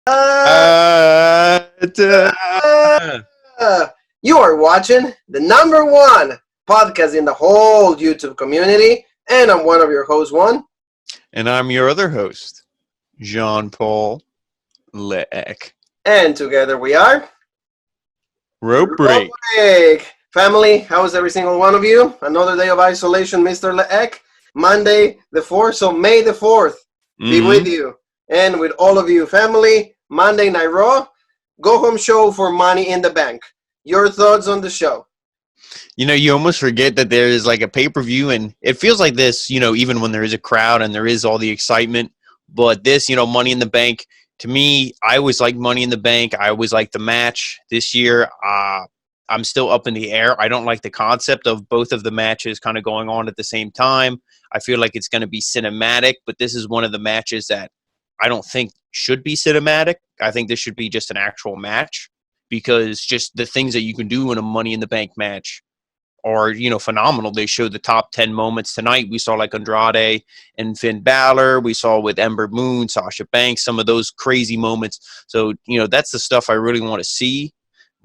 You are watching the number one podcast in the whole YouTube community, and I'm one of your hosts, Juan. And I'm your other host, Jean-Paul Leek. And together we are Rope Break. Family, how is every single one of you? Another day of isolation, Mr. Leek. Monday the 4th, so May the 4th be with you. And with all of you, family, Monday Night Raw, go-home show for Money in the Bank. Your thoughts on the show? You know, you almost forget that there is like a pay-per-view, and it feels like this, you know, even when there is a crowd and there is all the excitement. But this, you know, Money in the Bank, to me, I always like Money in the Bank. I always like the match. This year, I'm still up in the air. I don't like the concept of both of the matches kind of going on at the same time. I feel like it's going to be cinematic, but this is one of the matches that I don't think should be cinematic. I think this should be just an actual match, because just the things that you can do in a Money in the Bank match are, you know, phenomenal. They showed the top 10 moments tonight. We saw like Andrade and Finn Balor. We saw with Ember Moon, Sasha Banks, some of those crazy moments. So, you know, that's the stuff I really want to see.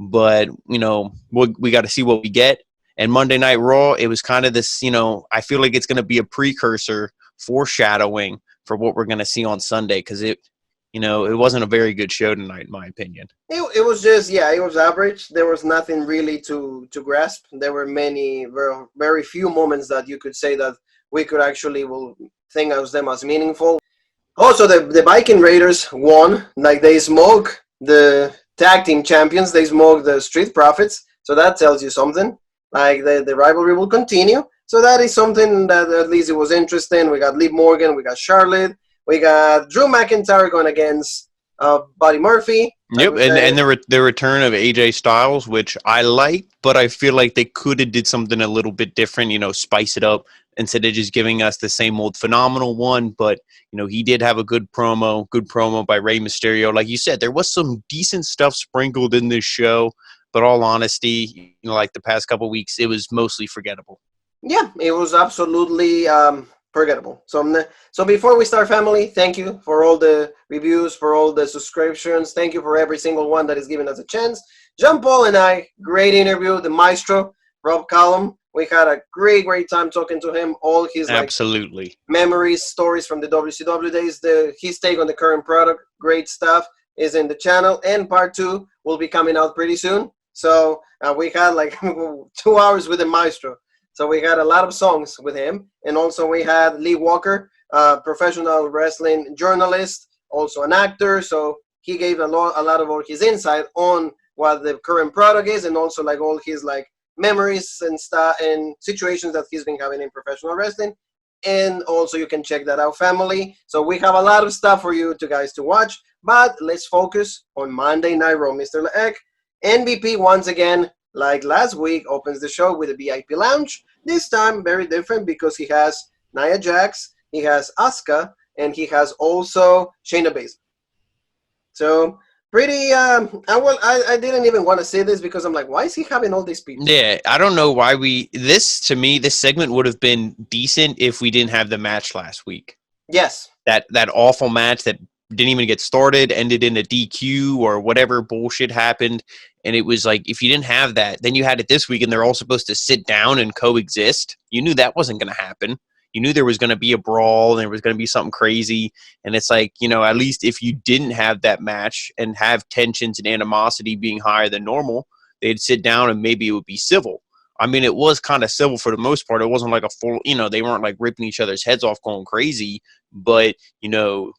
But, you know, we got to see what we get. And Monday Night Raw, it was kind of this, you know, I feel like it's going to be a precursor, foreshadowing for what we're going to see on Sunday, because it wasn't a very good show tonight, in my opinion. It was just, it was average. There was nothing really to grasp. There were very few moments that you could say that we could actually think of them as meaningful. Also, the Viking Raiders won. Like, they smoke the tag team champions. They smoke the Street Profits. So that tells you something. Like, the rivalry will continue. So that is something that at least it was interesting. We got Liv Morgan. We got Charlotte. We got Drew McIntyre going against Buddy Murphy. Yep, and the return of AJ Styles, which I like, but I feel like they could have did something a little bit different, you know, spice it up instead of just giving us the same old phenomenal one. But, you know, he did have a good promo by Rey Mysterio. Like you said, there was some decent stuff sprinkled in this show, but all honesty, you know, like the past couple weeks, it was mostly forgettable. Yeah, it was absolutely forgettable. So before we start, family, thank you for all the reviews, for all the subscriptions. Thank you for every single one that is giving us a chance. Jean-Paul and I, great interview. The Maestro, Rob Kellum. We had a great time talking to him. All his memories, stories from the WCW days, his take on the current product, great stuff is in the channel. And part 2 will be coming out pretty soon. So we had like 2 hours with the Maestro. So we had a lot of songs with him. And also we had Lee Walker, professional wrestling journalist, also an actor. So he gave a lot of all his insight on what the current product is, and also like all his like memories and stuff and situations that he's been having in professional wrestling. And also you can check that out, family. So we have a lot of stuff for you guys to watch. But let's focus on Monday Night Raw, Mr. Leek. MVP once again, like last week, opens the show with a VIP lounge. This time, very different because he has Nia Jax, he has Asuka, and he has also Shayna Baszler. So, pretty, I didn't even want to say this because I'm like, why is he having all these people? Yeah, I don't know why this segment would have been decent if we didn't have the match last week. Yes. That awful match that didn't even get started, ended in a DQ or whatever bullshit happened. And it was like, if you didn't have that, then you had it this week and they're all supposed to sit down and coexist. You knew that wasn't going to happen. You knew there was going to be a brawl and there was going to be something crazy. And it's like, you know, at least if you didn't have that match and have tensions and animosity being higher than normal, they'd sit down and maybe it would be civil. I mean, it was kind of civil for the most part. It wasn't like a full, you know, they weren't like ripping each other's heads off going crazy. But, you know,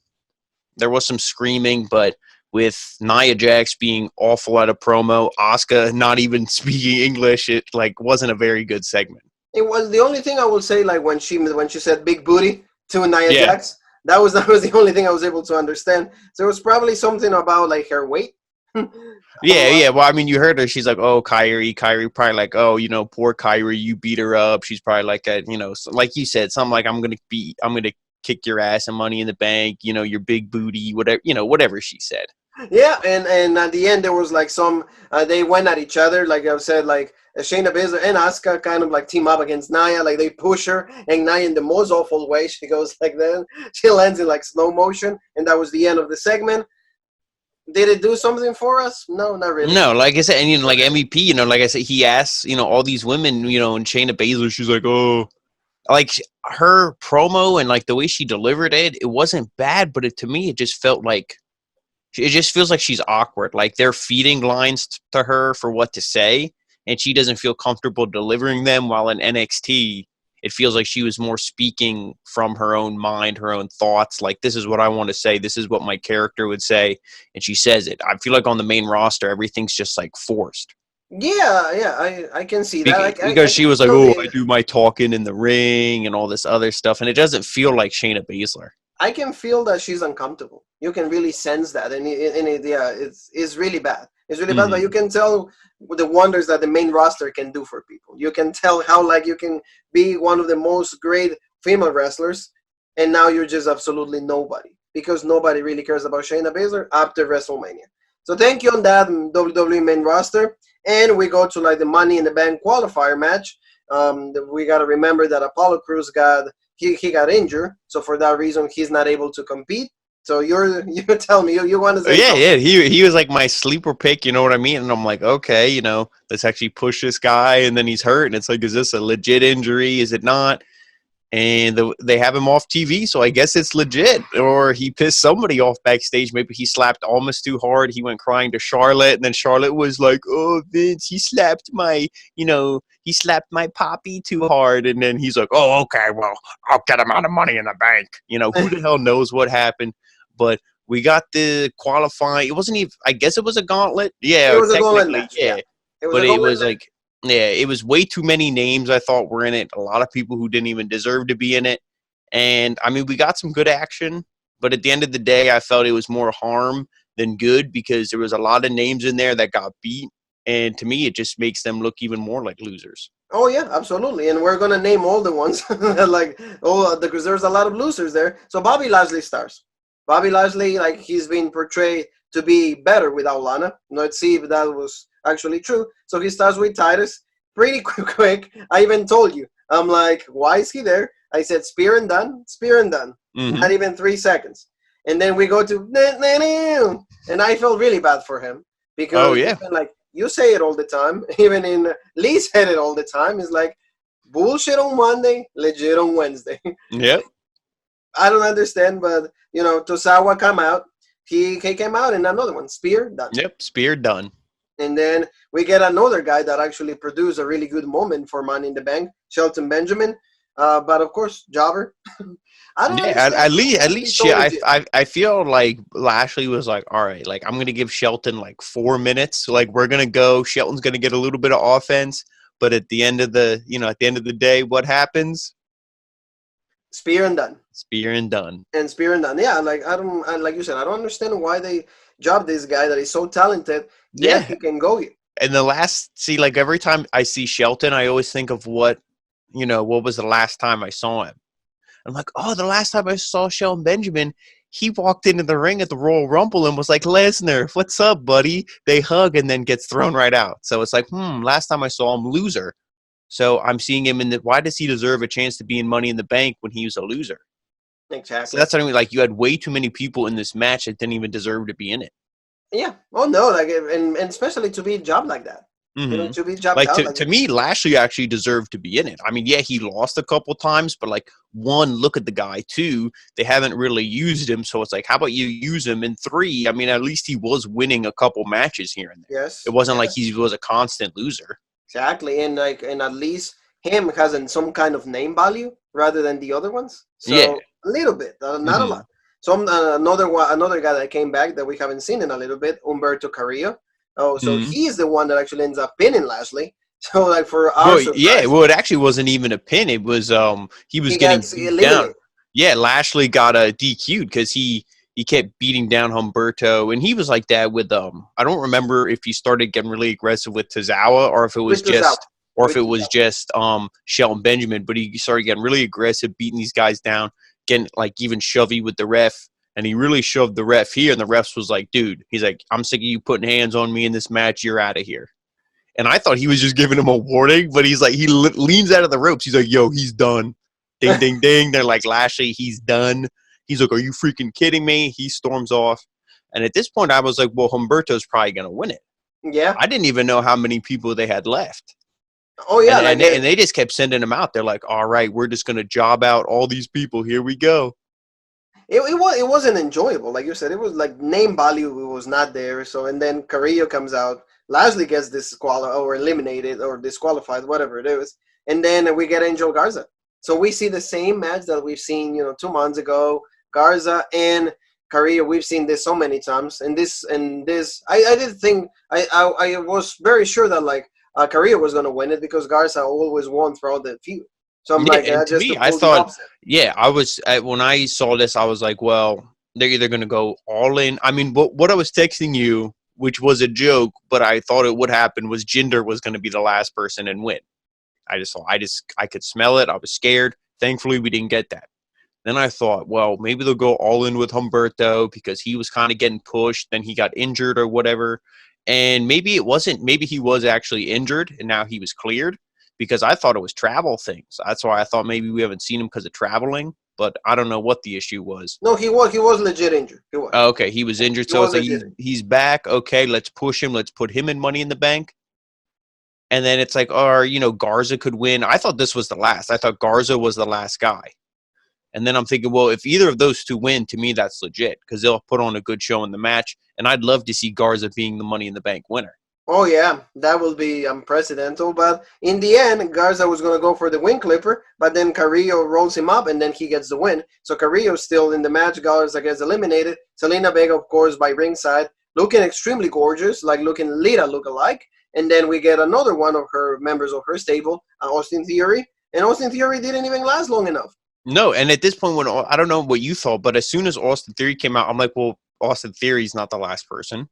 there was some screaming, but with Nia Jax being awful at a promo, Asuka not even speaking English, it like wasn't a very good segment. It was the only thing I will say, like when she said big booty to Nia Jax, that was the only thing I was able to understand. So it was probably something about like her weight. Yeah. Well, I mean, you heard her. She's like, "Oh, Kyrie probably like, oh, you know, poor Kyrie, you beat her up." She's probably like, you know, like you said, something like, I'm gonna kick your ass and Money in the Bank, you know, your big booty, whatever, you know, whatever she said. Yeah, and at the end there was like some they went at each other, like I said, like Shayna Baszler and Asuka kind of like team up against Nia, like they push her, and Nia in the most awful way, she goes like that, she lands in like slow motion, and that was the end of the segment. Did it do something for us? No, not really. No, like I said, and like MVP, like I said, he asks, all these women, and Shayna Baszler, she's like, oh, like her promo and like the way she delivered it, it wasn't bad, but to me, it just felt like it just feels like she's awkward. Like they're feeding lines to her for what to say, and she doesn't feel comfortable delivering them. While in NXT, it feels like she was more speaking from her own mind, her own thoughts. Like, this is what I want to say. This is what my character would say. And she says it. I feel like on the main roster, everything's just like forced. Yeah, I can see that. Because she was like, oh, I do my talking in the ring and all this other stuff. And it doesn't feel like Shayna Baszler. I can feel that she's uncomfortable. You can really sense that. And it's really bad. It's really bad, but you can tell the wonders that the main roster can do for people. You can tell how, like, you can be one of the most great female wrestlers, and now you're just absolutely nobody, because nobody really cares about Shayna Baszler after WrestleMania. So thank you on that, WWE main roster. And we go to, like, the Money in the Bank qualifier match. We got to remember that Apollo Crews got injured, so for that reason, he's not able to compete. So you tell me, you want to say something? Yeah, he was like my sleeper pick, you know what I mean? And I'm like, okay, let's actually push this guy, and then he's hurt, and it's like, is this a legit injury? Is it not? And they have him off TV, so I guess it's legit. Or he pissed somebody off backstage. Maybe he slapped Almas too hard. He went crying to Charlotte, and then Charlotte was like, oh, Vince, he slapped my poppy too hard. And then he's like, oh, okay, well, I'll get him out of Money in the Bank. Who the hell knows what happened? But we got the qualifying. It wasn't even, I guess it was a gauntlet. Yeah, it was a gauntlet match. Yeah. It was way too many names I thought were in it. A lot of people who didn't even deserve to be in it. And, I mean, we got some good action. But at the end of the day, I felt it was more harm than good, because there was a lot of names in there that got beat. And to me, it just makes them look even more like losers. Oh, yeah, absolutely. And we're going to name all the ones. Because there's a lot of losers there. So Bobby Lashley stars. Bobby Lashley, like, he's been portrayed to be better without Lana. Let's see if that was actually true. So he starts with Titus pretty quick. I even told you. I'm like, why is he there? I said, spear and done. Mm-hmm. Not even 3 seconds. And then we go to, and I felt really bad for him. Because, like, you say it all the time. Even in Lee said it all the time. It's like, bullshit on Monday, legit on Wednesday. Yep. I don't understand, but, Tosawa come out. He came out in another one. Spear, done. Yep, spear, done. And then we get another guy that actually produced a really good moment for Money in the Bank, Shelton Benjamin. But, of course, Jobber. At least I feel like Lashley was like, all right, like, I'm going to give Shelton, like, 4 minutes. Like, we're going to go. Shelton's going to get a little bit of offense. But at the end of the day, what happens? Spear and done. Yeah, like you said, I don't understand why they job this guy that is so talented. Yeah, he can go here. And every time I see Shelton, I always think of what was the last time I saw him. I'm like, oh, the last time I saw Shelton Benjamin, he walked into the ring at the Royal Rumble and was like, Lesnar, what's up, buddy? They hug and then gets thrown right out. So it's like, last time I saw him, loser. So I'm seeing him why does he deserve a chance to be in Money in the Bank when he was a loser? Exactly. So that's what I mean. Like, you had way too many people in this match that didn't even deserve to be in it. Yeah. Oh, no. Like, and especially to be jobbed like that. Mm-hmm. To be jobbed out to me, Lashley actually deserved to be in it. I mean, yeah, he lost a couple times, but, like, 1, look at the guy. 2, they haven't really used him. So it's like, how about you use him? And 3, I mean, at least he was winning a couple matches here and there. Yes. It wasn't like he was a constant loser. Exactly. And at least him has some kind of name value rather than the other ones. So a little bit, not a lot. So another guy that came back that we haven't seen in a little bit, Humberto Carrillo. Oh, so he's the one that actually ends up pinning Lashley. So, like, for our surprise, it actually wasn't even a pin. It was he was getting beat down. Yeah, Lashley got a DQ'd because he kept beating down Humberto, and he was like that with I don't remember if he started getting really aggressive with Tozawa or if it was just Shelton Benjamin, but he started getting really aggressive, beating these guys down, getting, like, even shovey with the ref. And he really shoved the ref here, and the ref was like, dude, he's like, I'm sick of you putting hands on me in this match. You're out of here. And I thought he was just giving him a warning, but he's like, he leans out of the ropes. He's like, yo, he's done. Ding, ding, ding. They're like, Lashley, he's done. He's like, are you freaking kidding me? He storms off. And at this point, I was like, well, Humberto's probably going to win it. Yeah. I didn't even know how many people they had left. Oh yeah, And they just kept sending them out. They're like, all right, we're just going to job out all these people. Here we go. it wasn't enjoyable, like you said. It was like name value was not there. So and then Carrillo comes out, Lashley gets disqualified or eliminated or disqualified, whatever it is, and then we get Angel Garza. So we see the same match that we've seen, 2 months ago. Garza and Carrillo, we've seen this so many times. And this, I did think I was very sure that like Carrillo was going to win it because Garza always won throughout the feud. So I'm like, and to just me, to I pull the thought, opposite. I was when I saw this, I was like, well, they're either going to go all in. I mean, what I was texting you, which was a joke, but I thought it would happen, was Jinder was going to be the last person and win. I could smell it. I was scared. Thankfully, we didn't get that. Then I thought, well, maybe they'll go all in with Humberto because he was kind of getting pushed. Then he got injured or whatever. And maybe it wasn't. Maybe he was actually injured and now he was cleared because I thought it was travel things. That's why I thought maybe we haven't seen him because of traveling. But I don't know what the issue was. No, he was legit injured. He was. Oh, okay, he was injured. He So was it's like legit. he's back. Okay, let's push him. Let's put him in Money in the Bank. And then it's like, Garza could win. I thought this was the last. I thought Garza was the last guy. And then I'm thinking, well, if either of those two win, to me, that's legit because they'll put on a good show in the match. And I'd love to see Garza being the Money in the Bank winner. Oh, yeah, that will be unprecedented. But in the end, Garza was going to go for the win clipper, but then Carrillo rolls him up, and then he gets the win. So Carrillo's still in the match. Garza gets eliminated. Selena Vega, of course, by ringside, looking extremely gorgeous, like looking Lita look-alike. And then we get another one of her members of her stable, Austin Theory. And Austin Theory didn't even last long enough. No, and at this point, when I don't know what you thought, but as soon as Austin Theory came out, I'm like, well, Austin Theory's not the last person.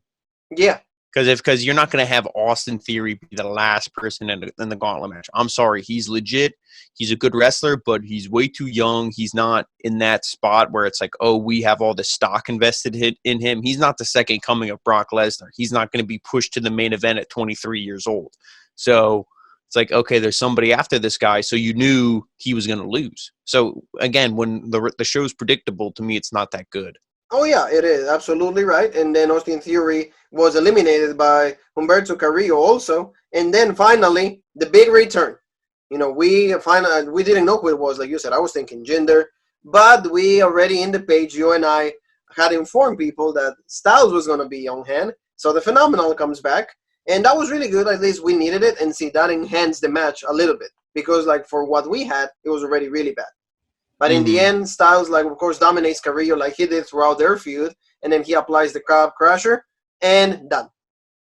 Yeah. Because you're not going to have Austin Theory be the last person in the gauntlet match. I'm sorry. He's legit. He's a good wrestler, but he's way too young. He's not in that spot where it's like, oh, we have all the stock invested in him. He's not the second coming of Brock Lesnar. He's not going to be pushed to the main event at 23 years old. So it's like, okay, there's somebody after this guy, so you knew he was going to lose. So, again, when the show's predictable, to me, it's not that good. Oh, yeah, it is. Absolutely right. And then Austin Theory was eliminated by Humberto Carrillo also. And then finally, the big return. We didn't know who it was, like you said. I was thinking Jinder. But we already in the page, you and I had informed people that Styles was going to be on hand. So the Phenomenal comes back. And that was really good. At least we needed it. And see, that enhanced the match a little bit. Because, like, for what we had, it was already really bad. But in the end, Styles, like, of course, dominates Carrillo like he did throughout their feud. And then he applies the crab crusher. And done.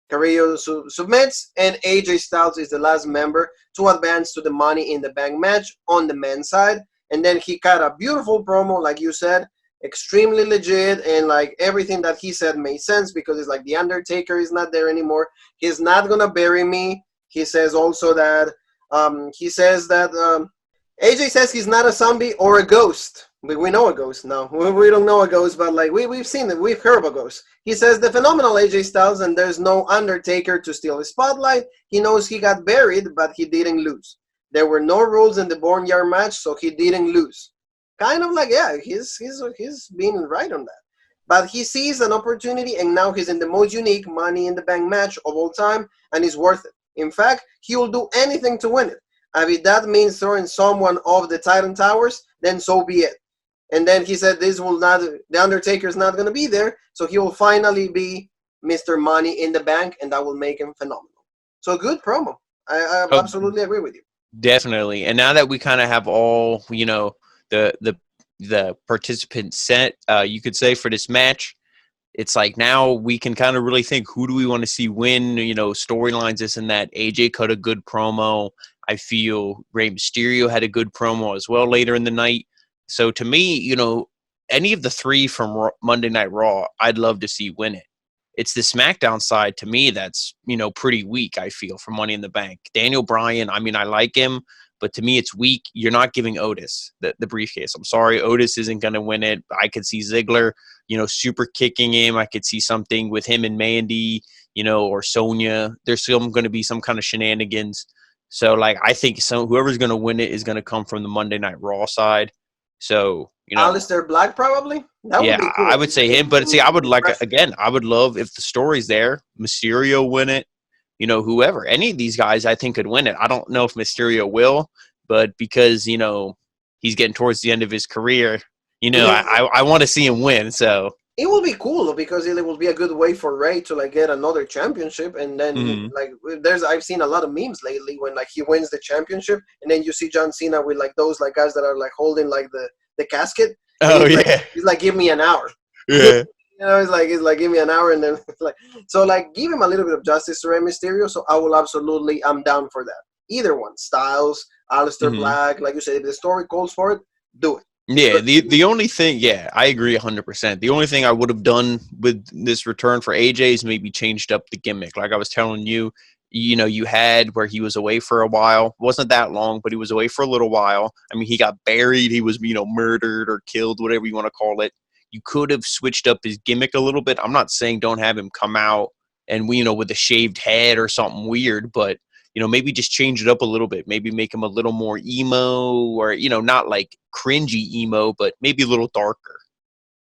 Carrillo submits. And AJ Styles is the last member to advance to the Money in the Bank match on the men's side. And then he cut a beautiful promo, like you said. Extremely legit. And, like, everything that he said made sense. Because it's like the Undertaker is not there anymore. He's not going to bury me. He says also that... AJ says he's not a zombie or a ghost. We know a ghost now. We don't know a ghost, but like we've seen it. We've heard of a ghost. He says the phenomenal AJ Styles, and there's no Undertaker to steal his spotlight. He knows he got buried, but he didn't lose. There were no rules in the Boneyard match, so he didn't lose. Kind of like, yeah, he's being right on that. But he sees an opportunity, and now he's in the most unique Money in the Bank match of all time, and it's worth it. In fact, he will do anything to win it. And if that means throwing someone off the Titan Towers, then so be it. And then he said the Undertaker's not going to be there, so he will finally be Mr. Money in the Bank, and that will make him phenomenal. So good promo. I absolutely agree with you. Definitely. And now that we kind of have all, the participants set, you could say, for this match, it's like now we can kind of really think, who do we want to see win, storylines, this and that. AJ cut a good promo. I feel Rey Mysterio had a good promo as well later in the night. So to me, any of the three from Monday Night Raw, I'd love to see win it. It's the SmackDown side to me that's, pretty weak, I feel, for Money in the Bank. Daniel Bryan, I mean, I like him, but to me it's weak. You're not giving Otis the briefcase. I'm sorry, Otis isn't going to win it. I could see Ziggler, super kicking him. I could see something with him and Mandy, or Sonya. There's still going to be some kind of shenanigans. So, like, I think whoever's going to win it is going to come from the Monday Night Raw side. So, You know, Alistair Black probably. That would yeah, be I cool. would say him. But see, I would like Impressive. again. I would love if the story's there. Mysterio win it. You know, whoever, any of these guys, I think could win it. I don't know if Mysterio will, but because he's getting towards the end of his career, I want to see him win. So. It will be cool because it will be a good way for Ray to like get another championship, and then Mhm. like I've seen a lot of memes lately when like he wins the championship, and then you see John Cena with like those like guys that are like holding like the casket, and Oh yeah, he's like give me an hour, yeah. he's like give me an hour, and then it's like so like give him a little bit of justice to Rey Mysterio. So I'm down for that. Either one, Styles, Aleister Mhm. Black, like you said, if the story calls for it, do it. Yeah, But the only thing, yeah, I agree 100%. The only thing I would have done with this return for AJ is maybe changed up the gimmick. Like I was telling you, you had where he was away for a while. Wasn't that long, but he was away for a little while. I mean, he got buried, he was, murdered or killed, whatever you want to call it. You could have switched up his gimmick a little bit. I'm not saying don't have him come out and with a shaved head or something weird, but maybe just change it up a little bit. Maybe make him a little more emo or, not like cringy emo, but maybe a little darker.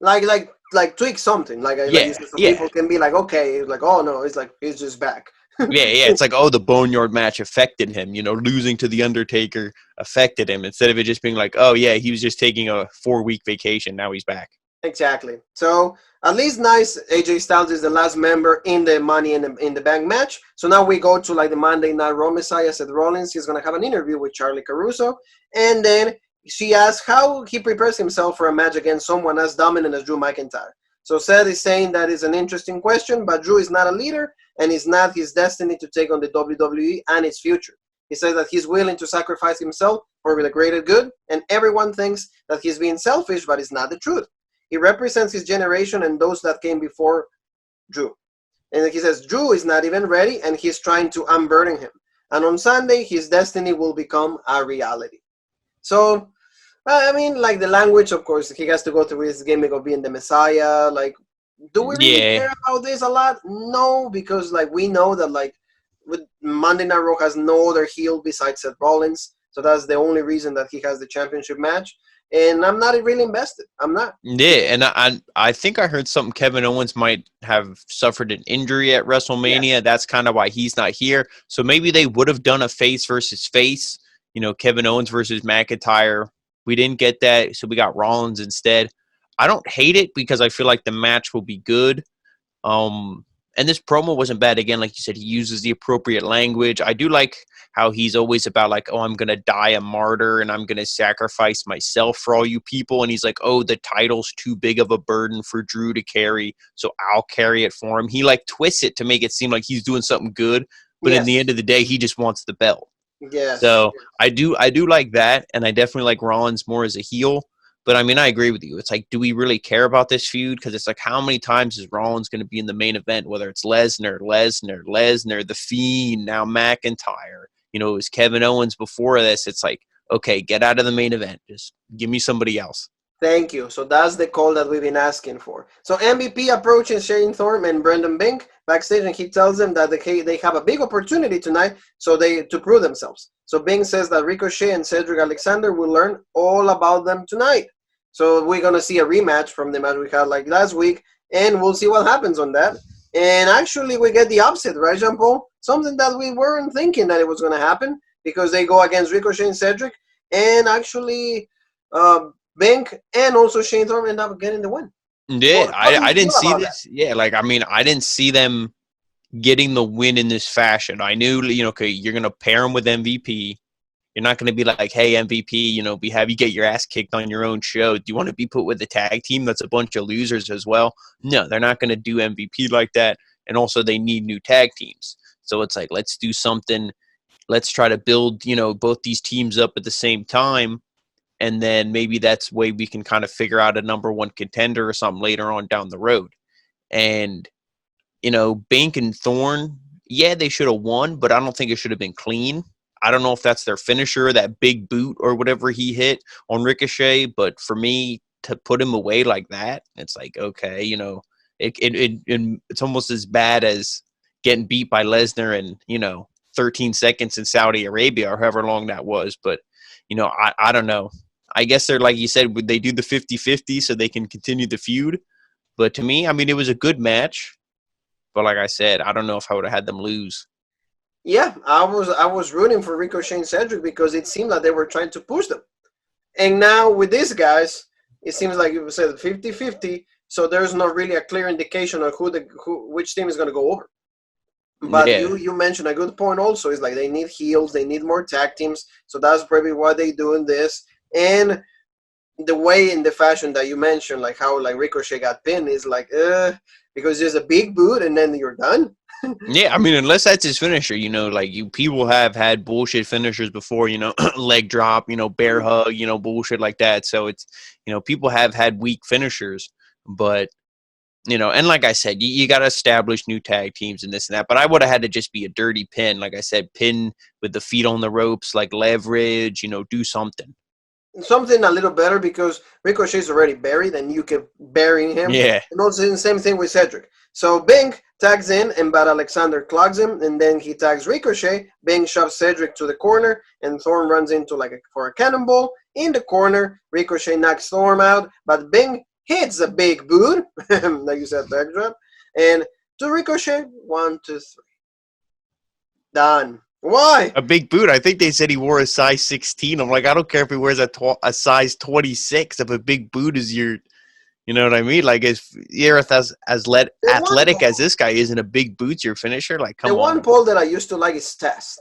like tweak something like you Yeah, said, so yeah. people can be like, okay, like, oh no, it's like he's just back. Yeah. It's like, oh, the Boneyard match affected him. Losing to The Undertaker affected him instead of it just being like, oh, yeah, he was just taking a 4-week vacation. Now he's back. Exactly. So at least nice. AJ Styles is the last member in the Money in the Bank match. So now we go to like the Monday Night Raw Messiah, Seth Rollins. He's gonna have an interview with Charlie Caruso, and then she asks how he prepares himself for a match against someone as dominant as Drew McIntyre. So Seth is saying that is an interesting question, but Drew is not a leader, and it's not his destiny to take on the WWE and its future. He says that he's willing to sacrifice himself for the greater good, and everyone thinks that he's being selfish, but it's not the truth. He represents his generation and those that came before Drew. And he says Drew is not even ready and he's trying to unburden him. And on Sunday, his destiny will become a reality. So, I mean, like the language, of course, he has to go through his gimmick of being the Messiah. Like, do we really Yeah. care about this a lot? No, because like we know that like with Monday Night Raw has no other heel besides Seth Rollins. So that's the only reason that he has the championship match. And I'm not really invested. I'm not. Yeah, and I think I heard something. Kevin Owens might have suffered an injury at WrestleMania. Yes. That's kind of why he's not here. So maybe they would have done a face versus face. Kevin Owens versus McIntyre. We didn't get that, so we got Rollins instead. I don't hate it because I feel like the match will be good. Um, and this promo wasn't bad. Again, like you said, he uses the appropriate language. I do like how he's always about like, oh, I'm gonna die a martyr and I'm gonna sacrifice myself for all you people. And he's like, oh, the title's too big of a burden for Drew to carry, so I'll carry it for him. He like twists it to make it seem like he's doing something good, but in the Yes. end of the day, he just wants the belt. Yes. So I do like that, and I definitely like Rollins more as a heel. But I mean, I agree with you. It's like, do we really care about this feud? Because it's like, how many times is Rollins going to be in the main event? Whether it's Lesnar, the Fiend, now McIntyre. It was Kevin Owens before this. It's like, okay, get out of the main event. Just give me somebody else. Thank you. So that's the call that we've been asking for. So MVP approaches Shane Thorne and Brendan Bink backstage, and he tells them that they have a big opportunity tonight, so to prove themselves. So Bink says that Ricochet and Cedric Alexander will learn all about them tonight. So we're gonna see a rematch from the match we had like last week, and we'll see what happens on that. And actually, we get the opposite, right, Jean Paul? Something that we weren't thinking that it was gonna happen because they go against Ricochet and Cedric, and actually. Bink and also Shane Thorne end up getting the win. Yeah, How do you I didn't feel see about that? this. Yeah, like I mean, I didn't see them getting the win in this fashion. I knew, okay, you're gonna pair him with MVP. You're not going to be like, hey, MVP, we have you get your ass kicked on your own show. Do you want to be put with a tag team that's a bunch of losers as well? No, they're not going to do MVP like that. And also, they need new tag teams. So it's like, let's do something. Let's try to build, both these teams up at the same time. And then maybe that's the way we can kind of figure out a number one contender or something later on down the road. And, Bink and Thorne, yeah, they should have won, but I don't think it should have been clean. I don't know if that's their finisher, that big boot or whatever he hit on Ricochet, but for me to put him away like that, it's like, okay, it's almost as bad as getting beat by Lesnar in, 13 seconds in Saudi Arabia or however long that was. But, I don't know. I guess they're, like you said, they do the 50-50 so they can continue the feud. But to me, I mean, it was a good match. But like I said, I don't know if I would have had them lose. Yeah, I was rooting for Ricochet and Cedric because it seemed like they were trying to push them. And now with these guys, it seems like you said 50-50, so there's not really a clear indication of which team is going to go over. But Yeah. you mentioned a good point also. Is like they need heels, they need more tag teams, so that's probably why they doing this. And the way in the fashion that you mentioned, like how like Ricochet got pinned, is like because there's a big boot and then you're done. Yeah, I mean, unless that's his finisher, like people have had bullshit finishers before, leg drop, bear hug, bullshit like that. So it's, people have had weak finishers, but, and like I said, you got to establish new tag teams and this and that. But I would have had to just be a dirty pin. Like I said, pin with the feet on the ropes, like leverage, do something. Something a little better because Ricochet's already buried and you can bury him. Yeah. And also the same thing with Cedric. So Bing tags in and but Alexander clogs him and then he tags Ricochet. Bing shoves Cedric to the corner and Thorne runs into for a cannonball. In the corner, Ricochet knocks Thorne out, but Bing hits a big boot, like you said, backdrop. And to Ricochet, 1, 2, 3. Done. Why? A big boot. I think they said he wore a size 16. I'm like, I don't care if he wears a size 26. If a big boot is your, you know what I mean? Like, if you're as athletic as this guy is, and a big boot's your finisher, like, come on. The one Paul that I used to like is Test.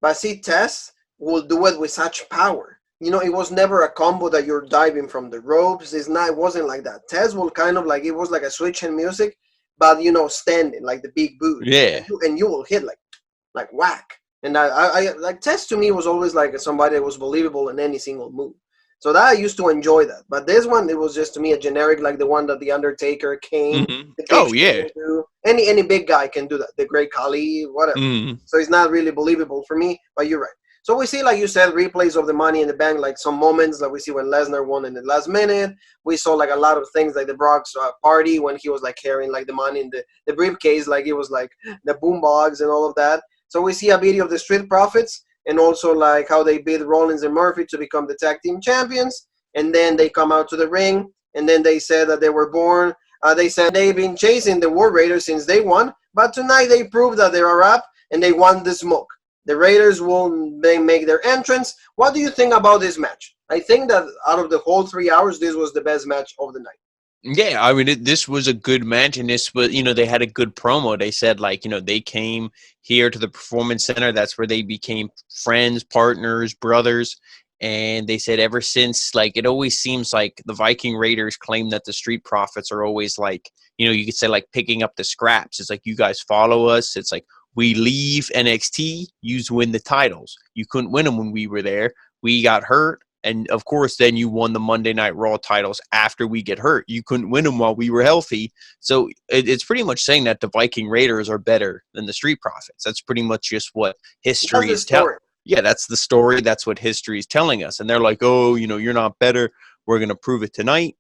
But see, Test will do it with such power. It was never a combo that you're diving from the ropes. It wasn't like that. Test will kind of like, it was like a switch in music, but, standing, like the big boot. Yeah. And you will hit like whack. And I like Test to me was always like somebody that was believable in any single move. So that I used to enjoy that. But this one, it was just to me a generic, like the one that the Undertaker, Kane, Oh yeah, do. Any big guy can do that. The Great Khali, whatever. So it's not really believable for me. But you're right. So we see, like you said, replays of the Money in the Bank, like some moments like we see when Lesnar won in the last minute. We saw like a lot of things like the Brock's party when he was like carrying like the money in the briefcase, like it was like the boombox and all of that. So we see a video of the Street Profits and also like how they beat Rollins and Murphy to become the tag team champions. And then they come out to the ring and then they said that they were born. They said they've been chasing the War Raiders since day one, but tonight they proved that they're a wrap and they want the smoke. The Raiders will make their entrance. What do you think about this match? I think that out of the whole 3 hours, this was the best match of the night. Yeah, I mean, this was a good match, and this was, they had a good promo. They said, like, they came here to the Performance Center. That's where they became friends, partners, brothers. And they said ever since, like, it always seems like the Viking Raiders claim that the Street Profits are always like, you could say like picking up the scraps. It's like, you guys follow us. It's like, we leave NXT, you win the titles. You couldn't win them when we were there. We got hurt. And, of course, then you won the Monday Night Raw titles after we get hurt. You couldn't win them while we were healthy. So it's pretty much saying that the Viking Raiders are better than the Street Profits. That's pretty much just what history is telling. Yeah, that's the story. That's what history is telling us. And they're like, oh, you're not better. We're going to prove it tonight.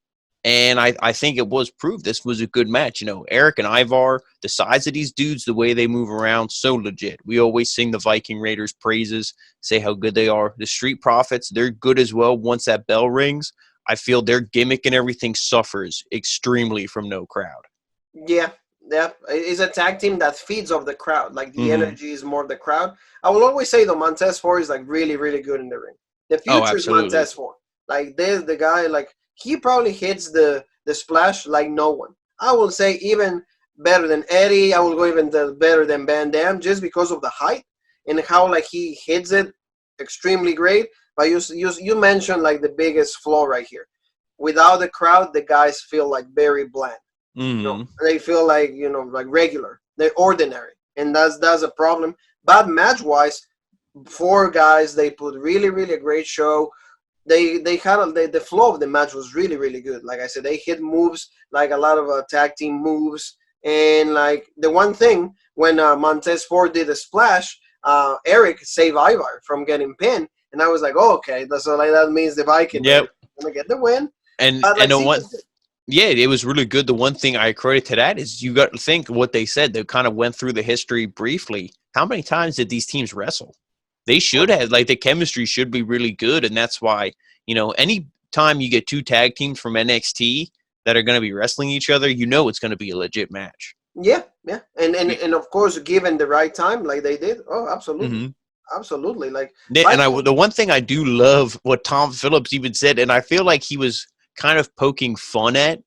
And I think it was proved. This was a good match. Eric and Ivar, the size of these dudes, the way they move around, so legit. We always sing the Viking Raiders praises, say how good they are. The Street Profits, they're good as well. Once that bell rings, I feel their gimmick and everything suffers extremely from no crowd. Yeah. It's a tag team that feeds off the crowd. Like the energy is more of the crowd. I will always say, though, Montez Ford is like really, really good in the ring. The future is Montez Ford. Like there's the guy, like, he probably hits the splash like no one. I will say even better than Eddie. I will go even better than Van Dam just because of the height and how like he hits it extremely great. But you mentioned like the biggest flaw right here. Without the crowd, the guys feel like very bland. They feel like like regular. They're ordinary, and that's a problem. But match wise, 4 guys they put really really a great show. They had the flow of the match was really really good. Like I said, they hit moves like a lot of tag team moves, and like the one thing when Montez Ford did a splash, Eric saved Ivar from getting pinned, and I was like, oh, okay, so like that means the Viking gonna get the win. And yeah, it was really good. The one thing I credit to that is you got to think what they said. They kind of went through the history briefly. How many times did these teams wrestle? They should have, like, the chemistry should be really good, and that's why, You know, any time you get two tag teams from NXT that are going to be wrestling each other, you know it's going to be a legit match. Yeah, yeah, and of course, given the right time, like they did. Oh, absolutely, Mm-hmm. absolutely. Like, And the one thing I do love what Tom Phillips even said, and I feel like he was kind of poking fun at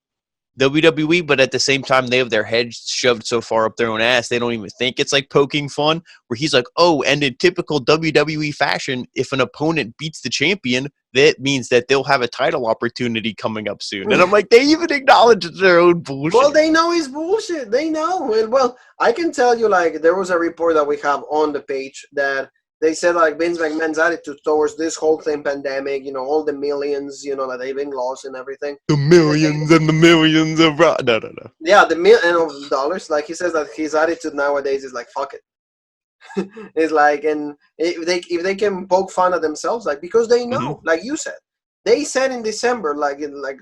WWE, but at the same time, they have their heads shoved so far up their own ass, they don't even think it's like poking fun. Where he's like, oh, and in typical WWE fashion, if an opponent beats the champion, that means that they'll have a title opportunity coming up soon. And I'm like, they even acknowledge their own bullshit. well, they know it's bullshit. They know. And, well, I can tell you, like, there was a report that we have on the page that they said, like, Vince McMahon's attitude towards this whole thing, pandemic, you know, all the millions, you know, that they've been lost and everything. The millions and the millions of... No. Yeah, the million of dollars. Like, he says that his attitude nowadays is like, fuck it. It's like, and if they can poke fun at themselves, like, because they know, like you said, they said in December, like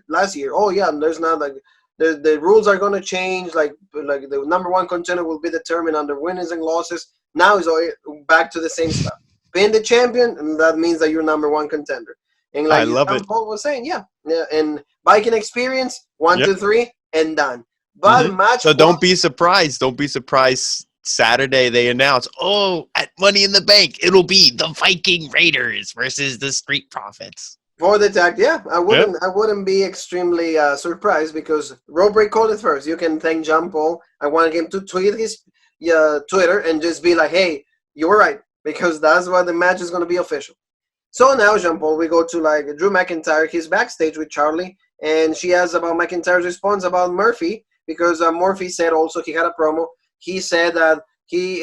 last year, oh yeah, there's not like the rules are gonna change, like the number one contender will be determined under winners and losses. Now it's all back to the same stuff. Being the champion, and that means that you're number one contender. And like Paul was saying, yeah, and Viking experience, 1, 2, 3, and done. But match. So don't be surprised. Don't be surprised. Saturday they announce, oh, at Money in the Bank, it'll be the Viking Raiders versus the Street Profits. For the tag, yeah, I wouldn't be extremely surprised because Robert called it first. You can thank John Paul. I want him to tweet his Twitter and just be like, hey, you were right, because that's what the match is going to be official. So now, Jean Paul, we go to like Drew McIntyre. He's backstage with Charlie, and she asks about McIntyre's response about Murphy, because Murphy said also he had a promo. He said that he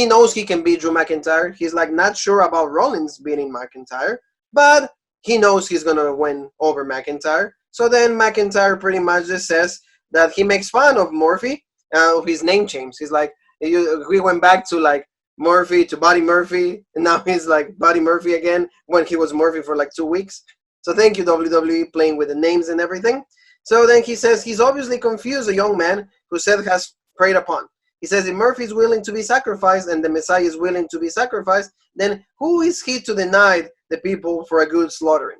knows he can beat Drew McIntyre. He's like not sure about Rollins beating McIntyre, but he knows he's going to win over McIntyre. So then McIntyre pretty much just says that he makes fun of Murphy, of his name change. He's like, we went back to like Murphy to Buddy Murphy, and now he's like Buddy Murphy again when he was Murphy for like 2 weeks. So thank you, WWE, playing with the names and everything. So then he says he's obviously confused, a young man who Seth has preyed upon. He says if Murphy is willing to be sacrificed and the Messiah is willing to be sacrificed, then who is he to deny the people for a good slaughtering?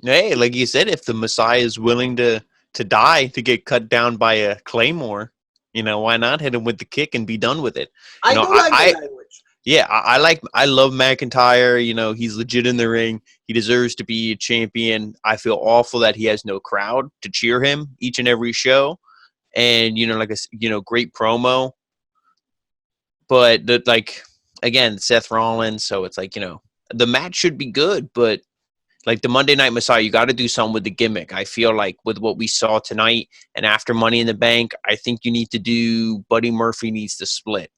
Hey, like you said, if the Messiah is willing to die, to get cut down by a claymore, you know, why not hit him with the kick and be done with it? You know, do like the language. Yeah, I love McIntyre. You know, he's legit in the ring. He deserves to be a champion. I feel awful that he has no crowd to cheer him each and every show. And, you know, like great promo. But again, Seth Rollins, so it's like, you know, the match should be good, but like the Monday Night Messiah, you got to do something with the gimmick. I feel like with what we saw tonight and after Money in the Bank, I think you need to do Buddy Murphy needs to split.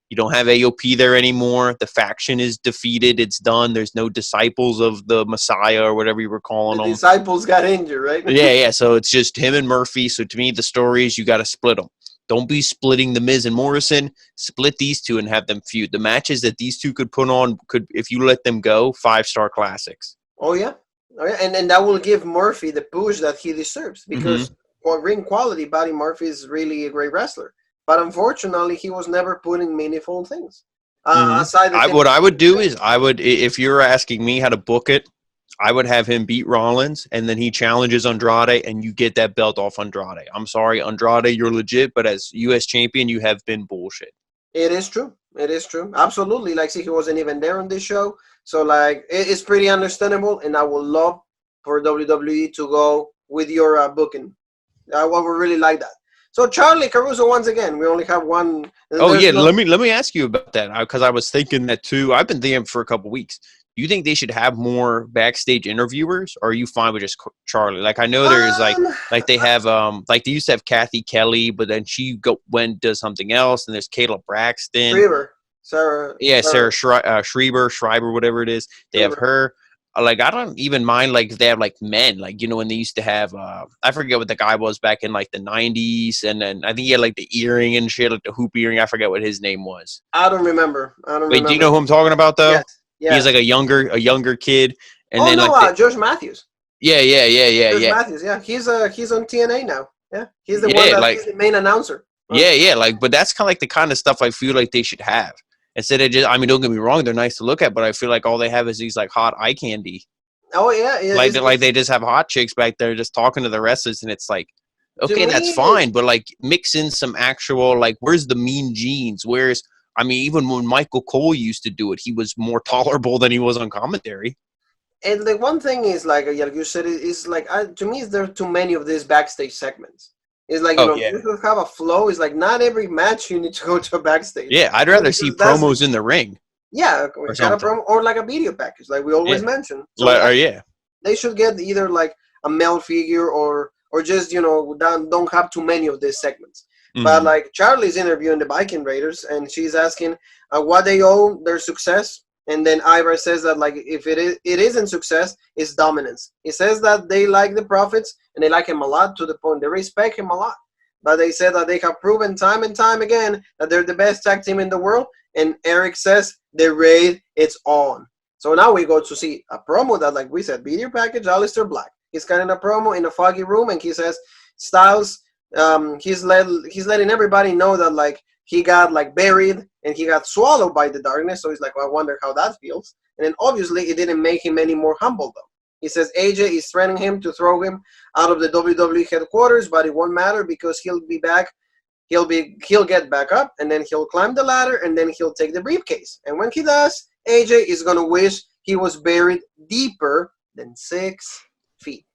You don't have AOP there anymore. The faction is defeated. It's done. There's no disciples of the Messiah or whatever you were calling them. Disciples got injured, right? Yeah. So it's just him and Murphy. So to me, the story is you got to split them. Don't be splitting The Miz and Morrison. Split these two and have them feud. The matches that these two could put on could, if you let them go, 5-star classics. Oh yeah. And that will give Murphy the push that he deserves, because for ring quality, Buddy Murphy is really a great wrestler. But unfortunately, he was never put in meaningful things. What I would do is if you're asking me how to book it, I would have him beat Rollins, and then he challenges Andrade, and you get that belt off Andrade. I'm sorry, Andrade, you're legit, but as U.S. champion, you have been bullshit. It is true. It is true. Absolutely. Like, see, he wasn't even there on this show. So, like, it's pretty understandable, and I would love for WWE to go with your booking. I would really like that. So, Charlie Caruso, once again, we only have one. Oh, yeah, let me ask you about that, because I was thinking that, too. I've been thinking for a couple weeks. Do you think they should have more backstage interviewers, or are you fine with just Charlie? Like, I know there's like they have like they used to have Kathy Kelly, but then she does something else, and there's Kayla Braxton, Sarah Schreiber, whatever it is. They have her. Like, I don't even mind like if they have like men, like, you know, when they used to have I forget what the guy was back in like the 90s, and then I think he had like the earring and shit, like the hoop earring. I forget what his name was. I don't remember. Wait, do you know who I'm talking about though? Yes. Yeah. He's like a younger kid. And Josh Matthews. Yeah. Josh Matthews, yeah. He's on TNA now. Yeah. He's the he's the main announcer. Yeah, like, but that's kind of like the kind of stuff I feel like they should have. Instead of just, I mean, don't get me wrong, they're nice to look at, but I feel like all they have is these like hot eye candy. Oh yeah, Like they just have hot chicks back there just talking to the wrestlers, and it's like, to okay, that's me. fine, but like mix in some actual, like, where's the mean genes? Where's, I mean, even when Michael Cole used to do it, he was more tolerable than he was on commentary. And the one thing is like you said, is like to me, is there too many of these backstage segments? It's like, Oh you yeah, should have a flow. It's like not every match you need to go to a backstage. yeah. I'd rather see Because that's promos in the ring yeah, or got a something. promo or like a video package, like we always Yeah, mention. So like, yeah, or yeah. they should get either like a male figure or just don't have too many of these segments. But Mm-hmm. like Charlie's interviewing the Viking Raiders, and she's asking what they owe their success, and then Ivar says that like if it isn't success, it's dominance. He says that they like the Prophets and they like him a lot, to the point they respect him a lot. But they said that they have proven time and time again that they're the best tag team in the world. And Eric says the raid it's on. So now we go to see a promo that, like we said, video package, Aleister Black. He's cutting a promo in a foggy room, and he says Styles, he's letting everybody know that like he got like buried and he got swallowed by the darkness. So he's like, well, I wonder how that feels. And then obviously it didn't make him any more humble though. He says AJ is threatening him to throw him out of the WWE headquarters, but it won't matter because he'll be back. He'll get back up, and then he'll climb the ladder, and then he'll take the briefcase. And when he does, AJ is gonna wish he was buried deeper than 6 feet.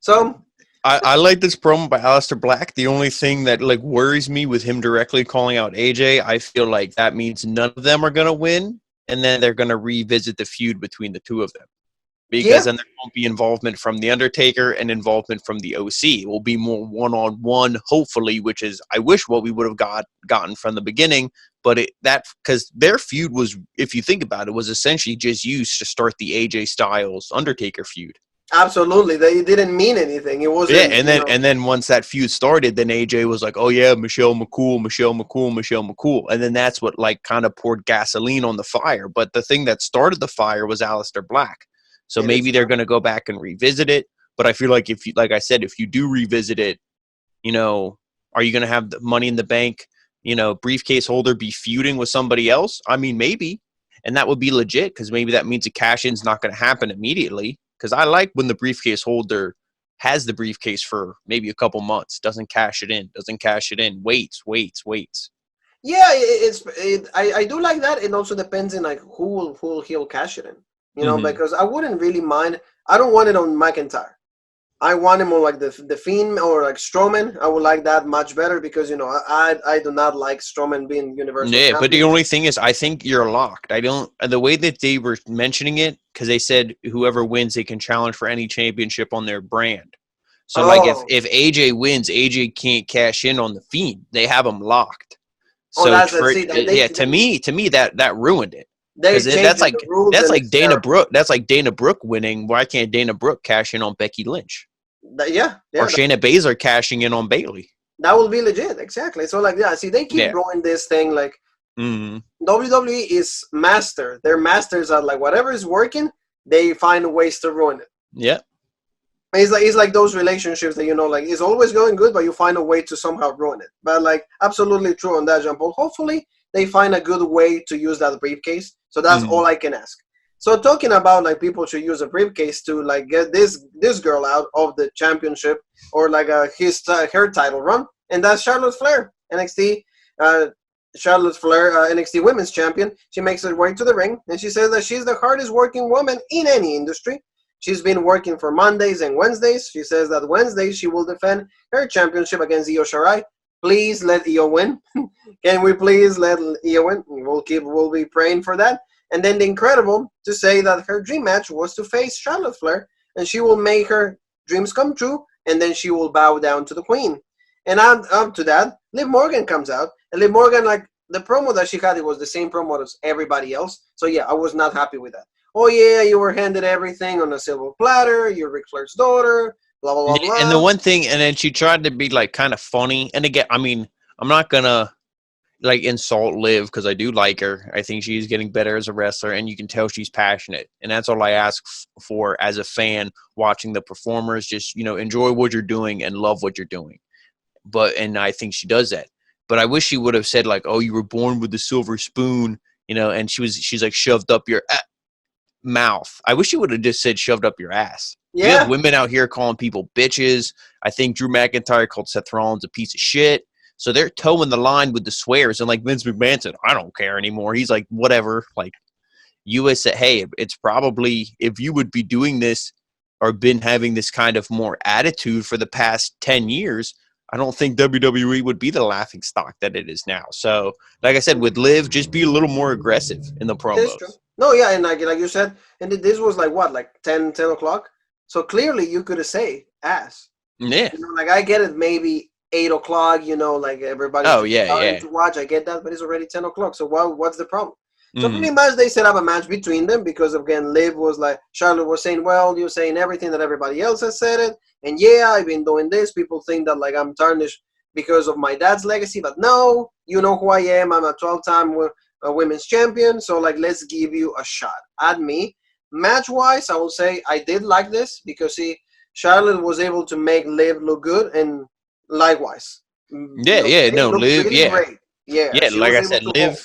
So I like this promo by Aleister Black. The only thing that like worries me with him directly calling out AJ, I feel like that means none of them are gonna win, and then they're gonna revisit the feud between the two of them. Because yeah, then there won't be involvement from the Undertaker and involvement from the OC. It will be more one-on-one, hopefully, which is I wish what we would have gotten from the beginning. But because their feud was, if you think about it, was essentially just used to start the AJ Styles Undertaker feud. absolutely, they didn't mean anything. It Yeah, wasn't, and then once that feud started, then AJ was like, "Oh yeah, Michelle McCool, Michelle McCool, Michelle McCool," and then that's what like kind of poured gasoline on the fire. But the thing that started the fire was Aleister Black. So it is maybe they're true. going to go back and revisit it. But I feel like if you, like I said, if you do revisit it, are you going to have the Money in the Bank, briefcase holder be feuding with somebody else? I mean, maybe, and that would be legit because maybe that means a cash in's not going to happen immediately. Because I like when the briefcase holder has the briefcase for maybe a couple months, doesn't cash it in, waits. Yeah, I do like that. It also depends on like who he'll cash it in. Mm-hmm. Because I wouldn't really mind. I don't want it on McIntyre. I want him on like the Fiend or like Strowman. I would like that much better because I do not like Strowman being Universal Yeah, but the Champion. only thing is, I think you're locked. I don't. The way that they were mentioning it, because they said whoever wins, they can challenge for any championship on their brand. So, like, if Oh, if AJ wins, AJ can't cash in on the Fiend. They have him locked. oh, So for see that yeah, to me that ruined it they because changed that's the like rules that's and like it's Dana terrible. Brooke. That's like Dana Brooke winning. Why can't Dana Brooke cash in on Becky Lynch Yeah, or yeah, Shayna Baszler cashing in on Bayley? that will be legit. Exactly. So like yeah, see they keep Yeah. growing this thing like Mm-hmm. WWE is master. Their masters are like whatever is working, they find ways to ruin it. Yeah. It's like those relationships that like it's always going good, but you find a way to somehow ruin it. But like absolutely true on that, Jean Paul. Hopefully they find a good way to use that briefcase. So that's Mm-hmm. all I can ask. So talking about like people should use a briefcase to like get this girl out of the championship or like her title run, and that's Charlotte Flair, NXT. Uh, Charlotte Flair, NXT Women's Champion. She makes her way to the ring, and she says that she's the hardest working woman in any industry. She's been working for Mondays and Wednesdays. She says that Wednesdays she will defend her championship against Io Shirai. Please let Io win. Can we please let Io win? We'll be praying for that. And then the Incredible to say that her dream match was to face Charlotte Flair, and she will make her dreams come true, and then she will bow down to the Queen. And up to that, Liv Morgan comes out, and Liv Morgan, like the promo that she had, it was the same promo as everybody else. So yeah, I was not happy with that. Oh yeah, you were handed everything on a silver platter. You're Ric Flair's daughter. Blah blah blah Yeah, and the blah. one thing, and then she tried to be like kind of funny. And again, I mean, I'm not gonna like insult Liv because I do like her. I think she's getting better as a wrestler, and you can tell she's passionate. And that's all I ask for as a fan watching the performers. Just enjoy what you're doing and love what you're doing. And I think she does that. But I wish she would have said like, "Oh, you were born with the silver spoon," and she's like shoved up your. mouth. I wish you would have just said shoved up your ass. You have Yeah. women out here calling people bitches. I think Drew McIntyre called Seth Rollins a piece of shit. So they're towing the line with the swears. And like Vince McMahon said, I don't care anymore. He's like, whatever. Like, US said, hey, it's probably, if you would be doing this or been having this kind of more attitude for the past 10 years, I don't think WWE would be the laughing stock that it is now. So, like I said, with Liv, just be a little more aggressive in the It is true. promos. No, yeah, and like you said, and this was like what, like 10 o'clock? So clearly you could have say ass. Yeah. You know, like I get it, maybe 8 o'clock. You know, like everybody's Oh, yeah, starting yeah. to watch. I get that, but it's already 10 o'clock. So what's the problem? So Mhm. pretty much they set up a match between them because again, Liv was like Charlotte was saying, well, you're saying everything that everybody else has said it, and yeah, I've been doing this. People think that like I'm tarnished because of my dad's legacy, but no, you know who I am. I'm a 12-time women's champion. So like, let's give you a shot at me. Match wise, I will say I did like this because see, Charlotte was able to make Liv look good, and likewise, Yeah, yeah. Liv No, looked Liv, really yeah. great. Yeah, Yeah, she like was I able said, to hold.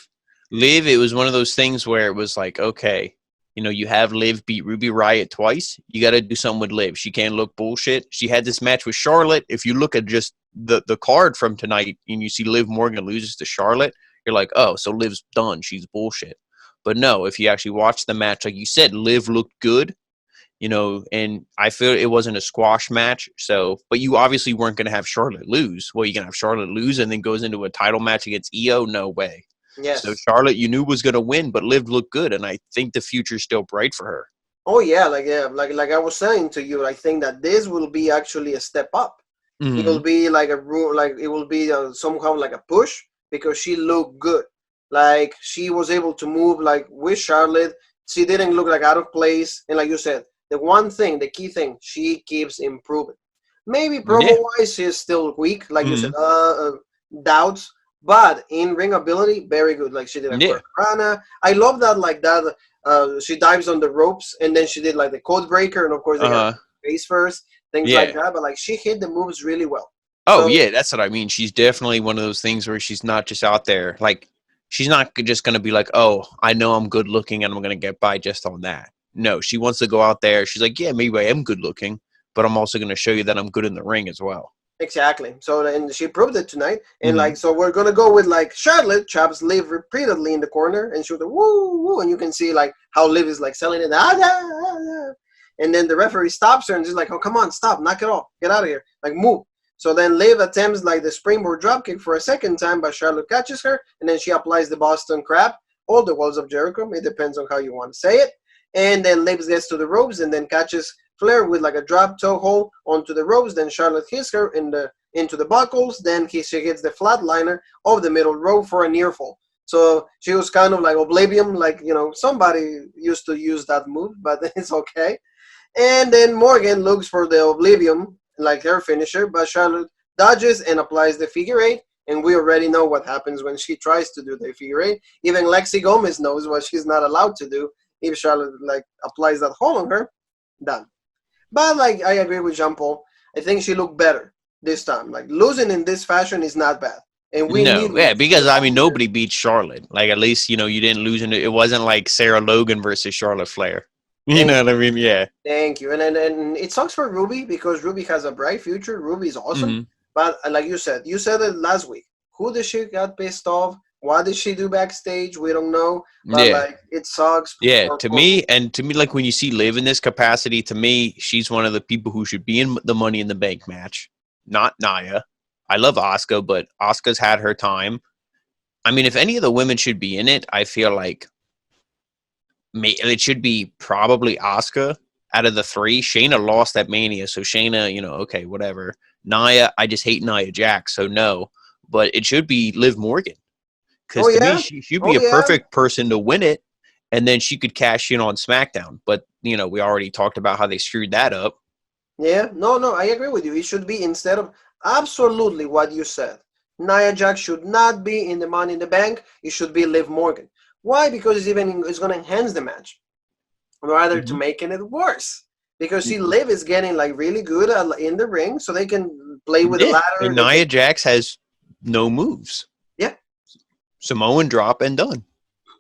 Liv, it was one of those things where it was like, okay, you have Liv beat Ruby Riott twice. You got to do something with Liv. She can't look bullshit. She had this match with Charlotte. If you look at just the card from tonight and you see Liv Morgan loses to Charlotte, you're like, oh, so Liv's done. She's bullshit. But no, if you actually watch the match, like you said, Liv looked good. And I feel it wasn't a squash match. So, but you obviously weren't going to have Charlotte lose. Well, you can have Charlotte lose and then goes into a title match against Io? No way. So Yes. Charlotte, you knew was going to win, but Liv looked good, and I think the future's still bright for her. Oh like I was saying to you, I think that this will be actually a step up. It will Mm-hmm. be like it will be somehow like a push because she looked good. Like she was able to move like with Charlotte. She didn't look like out of place, and like you said, the key thing, she keeps improving. Maybe promo Yeah. wise, she's still weak, like you said, Mm-hmm. doubts. But in ring ability, very good. Like she did a Yeah. Hurricane. I love that. Like that, she dives on the ropes, and then she did like the code breaker, and of course they got Uh-huh. face first, things like Yeah. that. But like she hit the moves really well. Oh, So yeah, that's what I mean. She's definitely one of those things where she's not just out there. Like, she's not just going to be like, oh, I know I'm good looking and I'm going to get by just on that. No, she wants to go out there. She's like, yeah, maybe I am good looking, but I'm also going to show you that I'm good in the ring as well. exactly. So and she proved it tonight. And Mm-hmm. like so, we're gonna go with like Charlotte chops Liv repeatedly in the corner, and she was like woo woo, and you can see like how Liv is like selling it. And then the referee stops her and she's like, oh come on, stop, knock it off, get out of here, like move. So then Liv attempts like the springboard dropkick for a second time, but Charlotte catches her, and then she applies the Boston Crab or the Walls of Jericho. It depends on how you want to say it. And then Liv gets to the ropes and then catches Flair with like a drop toe hold onto the ropes. Then Charlotte hits her into the buckles. Then she hits the flatliner of the middle rope for a near fall. So she was kind of like Oblivion, like somebody used to use that move, but it's okay. And then Morgan looks for the Oblivion, like her finisher, but Charlotte dodges and applies the figure eight. And we already know what happens when she tries to do the figure eight. Even Lexi Gomez knows what she's not allowed to do. If Charlotte like applies that hold on her, done. But like I agree with Jean Paul. I think she looked better this time. Like losing in this fashion is not bad. And we No, knew yeah, like for because the I whole mean year. nobody beat Charlotte. Like at least you didn't lose in it. It wasn't like Sarah Logan versus Charlotte Flair. You Thank know what I mean? Yeah. Thank you. And it sucks for Ruby because Ruby has a bright future. Ruby's awesome. Hmm. But like you said it last week. Who did she got pissed off? What did she do backstage? We don't know. But Yeah. like it sucks Yeah. for To me, like when you see Liv in this capacity, to me, she's one of the people who should be in the Money in the Bank match, not Nia. I love Asuka, but Asuka's had her time. I mean, if any of the women should be in it, I feel like it should be probably Asuka out of the three. Shayna lost at Mania, so Shayna, okay, whatever. Nia, I just hate Nia Jax, so no. But it should be Liv Morgan Oh because to me, yeah. she'd be Oh a yeah. perfect person to win it, and then she could cash in on SmackDown. But we already talked about how they screwed that up. Yeah, no, I agree with you. It should be instead of absolutely what you said. Nia Jax should not be in the Money in the Bank. It should be Liv Morgan. Why? Because it's going to enhance the match, rather to Hmm. making it worse. Because see, Liv is getting like really good in the ring, so they can play with the Yeah, ladder. and They can, Nia Jax has no moves. yeah. Samoan drop and done.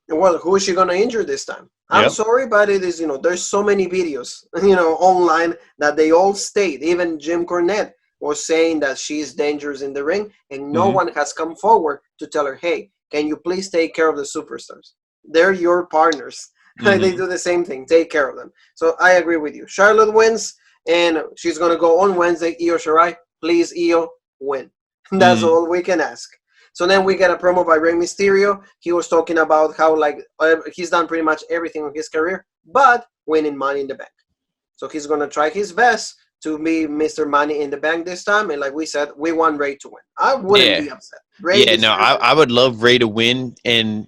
Well, who is she going to injure this time? I'm Yep. sorry, but it is, there's so many videos, online that they all state. Even Jim Cornette was saying that she's dangerous in the ring, and no Hmm. one has come forward to tell her, hey, can you please take care of the superstars? They're your partners. They Hmm. do the same thing. Take care of them. So I agree with you. Charlotte wins, and she's going to go on Wednesday. Io Shirai, please, Io, win. That's Hmm. all we can ask. So then we get a promo by Rey Mysterio. He was talking about how he's done pretty much everything in his career, but winning Money in the Bank. So he's gonna try his best to be Mr. Money in the Bank this time. And like we said, we want Ray to win. I wouldn't Yeah. be upset. Ray Yeah. No, deserves it. I would love Ray to win, and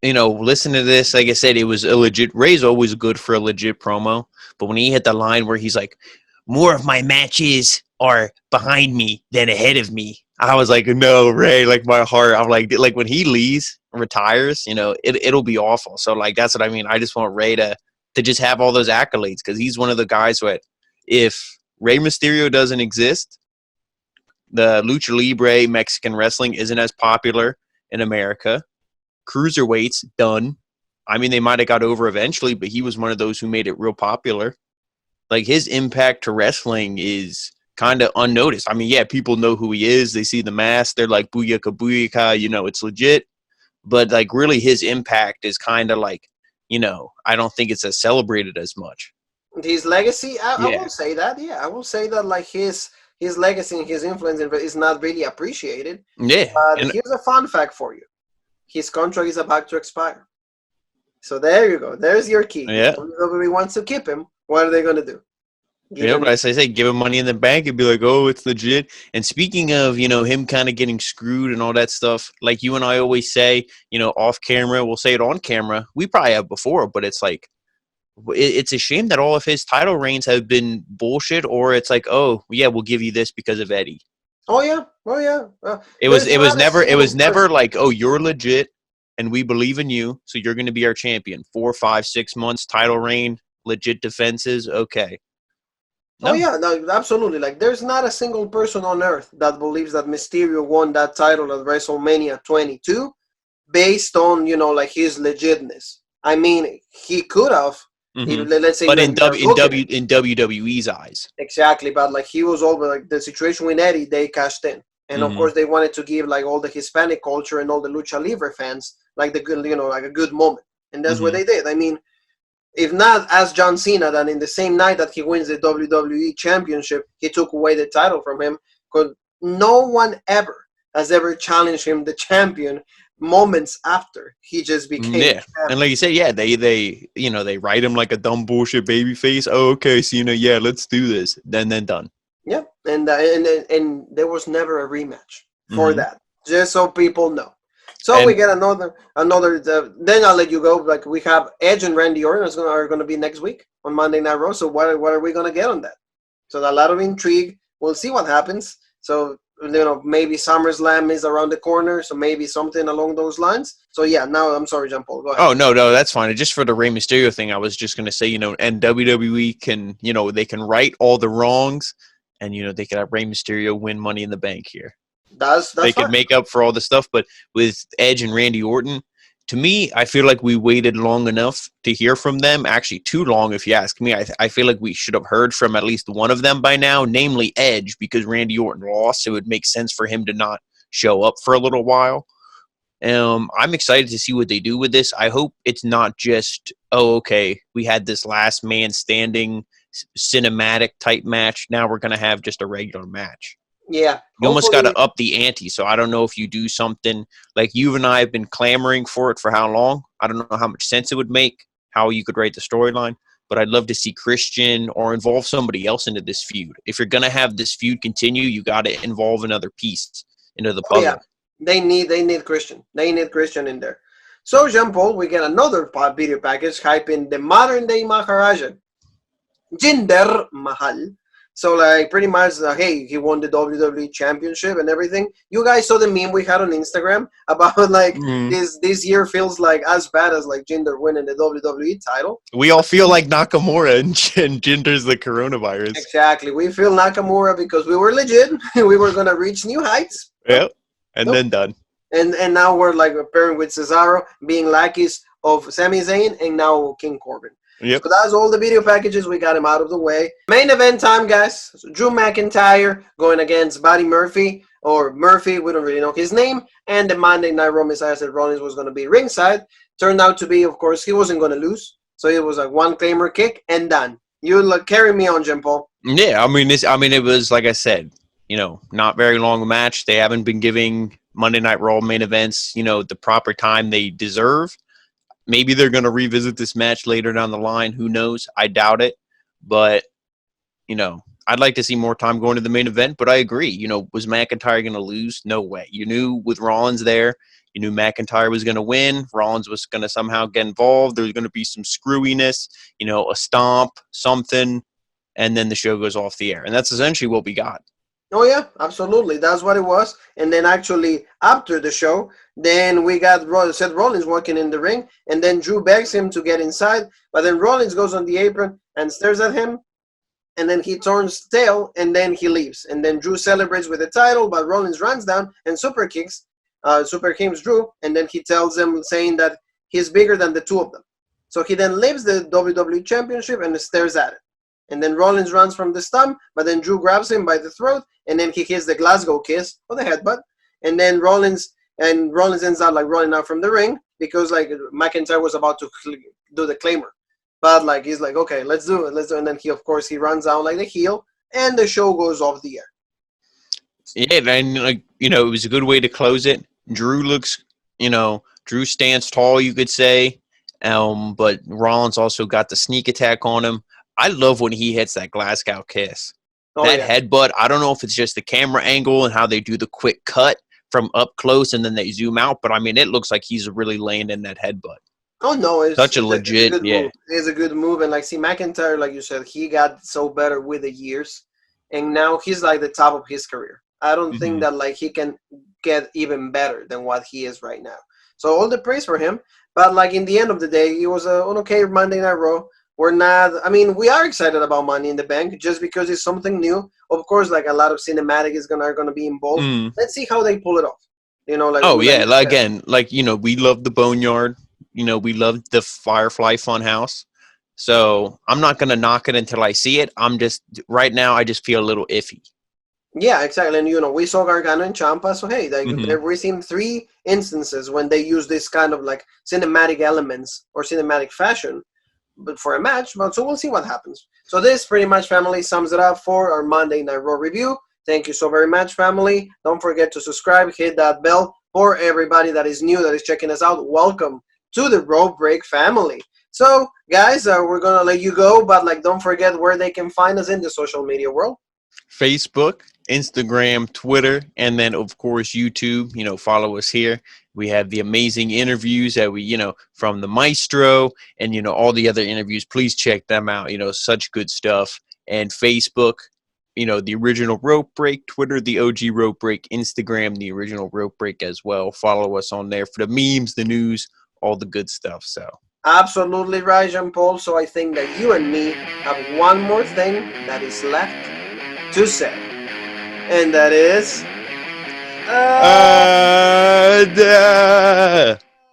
listen to this. Like I said, it was a legit. Ray's always good for a legit promo, but when he hit the line where he's like, "More of my matches are behind me than ahead of me," I was like, "No, Ray!" Like my heart, I'm like when he leaves, retires, it'll be awful. So like that's what I mean. I just want Ray to just have all those accolades because he's one of the guys who, if Rey Mysterio doesn't exist, the lucha libre Mexican wrestling isn't as popular in America. Cruiserweights done. I mean, they might have got over eventually, but he was one of those who made it real popular. Like his impact to wrestling is kind of unnoticed. I mean, yeah, people know who he is. They see the mask. They're like, booyaka, booyaka, it's legit. But like really his impact is kind of like, I don't think it's as celebrated as much. His legacy, I Yeah. will say that. Yeah, I will say that like his legacy and his influence is not really appreciated. Yeah. But And here's a fun fact for you: his contract is about to expire. So there you go. There's your key. If yeah. WWE wants to keep him, what are they gonna do? Give Yeah, him. but as I say, give him money in the bank and be like, oh, it's legit. And speaking of, him kind of getting screwed and all that stuff, like you and I always say, off camera, we'll say it on camera. We probably have before, but it's like, it's a shame that all of his title reigns have been bullshit, or it's like, oh, yeah, we'll give you this because of Eddie. Oh yeah, oh yeah. It was, There's it was not a never, it single was never person. like, oh, you're legit and we believe in you, so you're going to be our champion. 4, 5, 6 months title reign, legit defenses. Okay. Oh No. yeah, no, absolutely. Like, there's not a single person on earth that believes that Mysterio won that title at WrestleMania 22 based on like his legitness. I mean, he could have, Hmm. let's say, But like in we are W in booking W it in WWE's eyes. exactly, but like he was over like the situation with Eddie, they cashed in, and of Hmm. course they wanted to give like all the Hispanic culture and all the lucha libre fans like the good, like a good moment, and that's what Hmm. they did. I mean, if not as John Cena, then in the same night that he wins the WWE Championship, he took away the title from him. Because no one ever has ever challenged him, the champion, moments after he just became the Yeah, and like champion. you said, yeah, they write him like a dumb bullshit baby face. Oh, okay, Cena, yeah, let's do this. Then done. Yeah, and there was never a rematch for Hmm. that. Just so people know. So we And get another. Then I'll let you go. Like we have Edge and Randy Orton are going to be next week on Monday Night Raw. So what are we going to get on that? So a lot of intrigue. We'll see what happens. So maybe SummerSlam is around the corner. So maybe something along those lines. So yeah. Now I'm sorry, Jean Paul. Go ahead. oh no, that's fine. Just for the Rey Mysterio thing, I was just gonna say, and WWE can, they can right all the wrongs, and they can have Rey Mysterio win Money in the Bank here. That's They could fine. make up for all the stuff. But with Edge and Randy Orton, to me, I feel like we waited long enough to hear from them. Actually, too long, if you ask me. I feel like we should have heard from at least one of them by now, namely Edge, because Randy Orton lost. So it would make sense for him to not show up for a little while. I'm excited to see what they do with this. I hope it's not just, oh, okay, we had this last man standing cinematic type match. Now we're going to have just a regular match. Yeah. You almost got Hopefully. to up the ante. So I don't know if you do something like you and I have been clamoring for it for how long. I don't know how much sense it would make, how you could write the storyline, but I'd love to see Christian or involve somebody else into this feud. If you're going to have this feud continue, you got to involve another piece into the Oh yeah. puzzle. They need Christian. They need Christian in there. So Jean Paul, we get another video package hyping the modern day Maharaja, Jinder Mahal. So like pretty much, hey, he won the WWE Championship and everything. You guys saw the meme we had on Instagram about like Mm. this year feels like as bad as like Jinder winning the WWE title. We all feel like Nakamura and Jinder's the coronavirus. Exactly. We feel Nakamura because we were legit. We were gonna reach new heights. Nope. Yep. And Nope. then done. And now we're like pairing with Cesaro, being lackeys of Sami Zayn and now King Corbin. Yep. So that's all the video packages. We got him out of the way. Main event time, guys. So Drew McIntyre going against Buddy Murphy, or Murphy, we don't really know his name. And the Monday Night Raw Messiah said Rollins was going to be ringside. Turned out to be, of course, he wasn't going to lose. So it was like one claimer kick and done. You carry me on, Jim Paul. Yeah, I mean, it was, like I said, not very long a match. They haven't been giving Monday Night Raw main events, the proper time they deserve. Maybe they're going to revisit this match later down the line. Who knows? I doubt it. But, I'd like to see more time going to the main event. But I agree. Was McIntyre going to lose? No way. You knew with Rollins there, you knew McIntyre was going to win. Rollins was going to somehow get involved. There was going to be some screwiness, a stomp, something. And then the show goes off the air. And that's essentially what we got. Oh, yeah, absolutely. That's what it was. And then actually, after the show, then we got Seth Rollins walking in the ring, and then Drew begs him to get inside, but then Rollins goes on the apron and stares at him, and then he turns tail, and then he leaves. And then Drew celebrates with the title, but Rollins runs down and super kicks Drew, and then he tells him, saying that he's bigger than the two of them. So he then leaves the WWE Championship and stares at it. And then Rollins runs from the stump, but then Drew grabs him by the throat, and then he hits the Glasgow kiss or the headbutt. And then Rollins ends up like rolling out from the ring because like McIntyre was about to do the claimer. But like he's like, okay, let's do it. And then he runs out like the heel, and the show goes off the air. Yeah, and it was a good way to close it. Drew looks, Drew stands tall, you could say. But Rollins also got the sneak attack on him. I love when he hits that Glasgow kiss. Headbutt, I don't know if it's just the camera angle and how they do the quick cut from up close and then they zoom out, but I mean, it looks like he's really laying in that headbutt. Oh, no. It's a legit move. It's a good move. And, McIntyre, like you said, he got so better with the years. And now he's, the top of his career. I don't think that, he can get even better than what he is right now. So, all the praise for him. But, in the end of the day, it was an okay Monday Night Raw. We are excited about Money in the Bank just because it's something new. Of course, a lot of cinematic are gonna be involved. Let's see how they pull it off. We love the Boneyard. We love the Firefly Funhouse. So I'm not gonna knock it until I see it. Right now I just feel a little iffy. Yeah, exactly. And we saw Gargano and Ciampa, so hey, we've seen 3 instances when they use this kind of cinematic elements or cinematic fashion. But for a match, so we'll see what happens. So this pretty much, family, sums it up for our Monday Night Raw review. Thank you so very much, family. Don't forget to subscribe, hit that bell. For everybody that is new, that is checking us out, welcome to the Rope Break family. So, guys, we're going to let you go, but don't forget where they can find us in the social media world. Facebook, Instagram, Twitter, and then, of course, YouTube. Follow us here. We have the amazing interviews that we, from the Maestro and, all the other interviews. Please check them out. Such good stuff. And Facebook, the original Rope Break, Twitter, the OG Rope Break, Instagram, the original Rope Break as well. Follow us on there for the memes, the news, all the good stuff. So absolutely right, Jean-Paul. So I think that you and me have one more thing that is left to say. And that is...